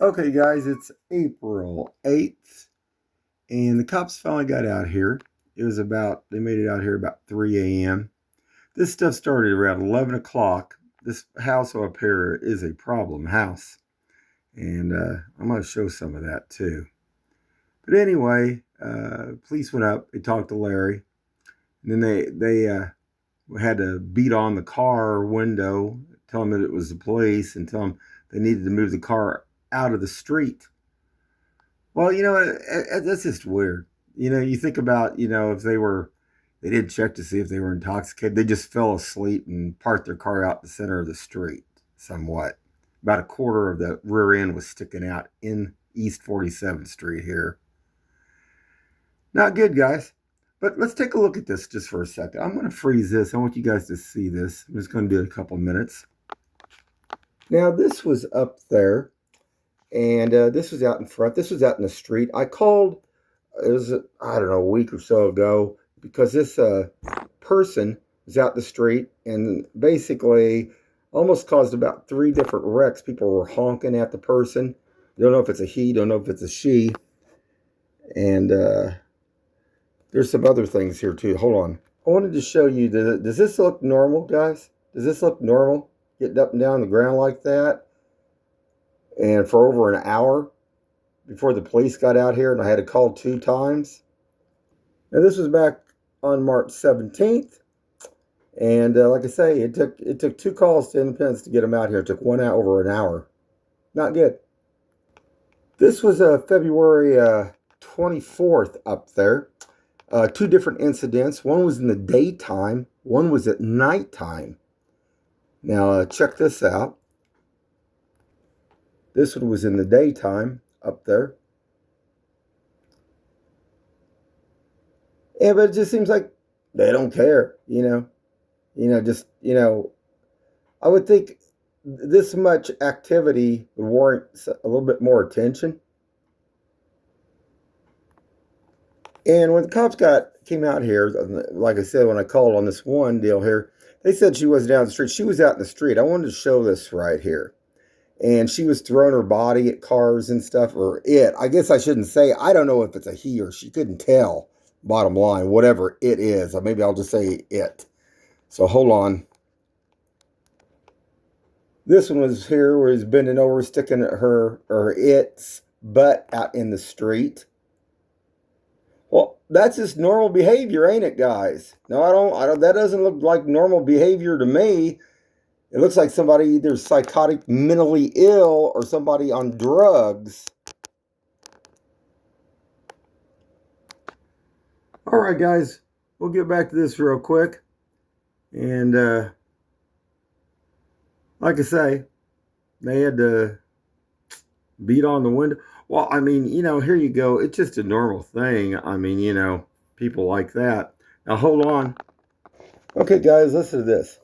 Okay, guys, it's April 8th, and the cops finally got out here. They made it out here about 3 a.m. This stuff started around 11 o'clock. This house up here is a problem house, and I'm going to show some of that too. But anyway, police went up, they talked to Larry, and then they had to beat on the car window, tell him that it was the police, and tell him they needed to move the car out of the street. Well, that's just weird. You think about, if they didn't check to see if they were intoxicated. They just fell asleep and parked their car out the center of the street somewhat. About a quarter of the rear end was sticking out in East 47th Street here. Not good, guys. But let's take a look at this just for a second. I'm going to freeze this. I want you guys to see this. I'm just going to do it in a couple of minutes. Now, this was up there. And this was out in front. This was out in the street. I called, it was, I don't know, a week or so ago, because this person was out the street and basically almost caused about 3 different wrecks. People were honking at the person. Don't know if it's a he, don't know if it's a she. And there's some other things here too. Hold on. I wanted to show you, does this look normal, guys? Does this look normal? Getting up and down the ground like that? And for over an hour before the police got out here, and I had to call 2 times. Now, this was back on March 17th. And like I say, it took 2 calls to Independence to get them out here. It took over an hour. Not good. This was February 24th up there. 2 different incidents. One was in the daytime. One was at nighttime. Now, check this out. This one was in the daytime up there. Yeah, but it just seems like they don't care, I would think this much activity would warrant a little bit more attention. And when the cops came out here, like I said, when I called on this one deal here, they said she was down the street. She was out in the street. I wanted to show this right here. And she was throwing her body at cars and stuff, or it. I guess I shouldn't say. I don't know if it's a he or she. Couldn't tell, bottom line, whatever it is. Or maybe I'll just say it. So hold on. This one was here where he's bending over, sticking her or its butt out in the street. Well, that's just normal behavior, ain't it, guys? No, I don't. That doesn't look like normal behavior to me. It looks like somebody either psychotic, mentally ill, or somebody on drugs. All right, guys. We'll get back to this real quick. And like I say, they had to beat on the window. Well, I mean, here you go. It's just a normal thing. I mean, people like that. Now, hold on. Okay, guys, listen to this.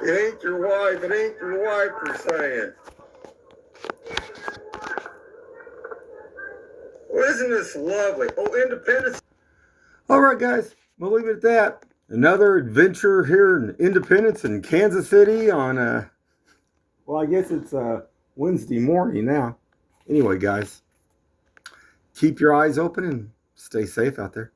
It ain't your wife. It ain't your wife, they're saying. Well, isn't this lovely? Oh, Independence. All right, guys. We'll leave it at that. Another adventure here in Independence in Kansas City on, well, I guess it's Wednesday morning now. Anyway, guys, keep your eyes open and stay safe out there.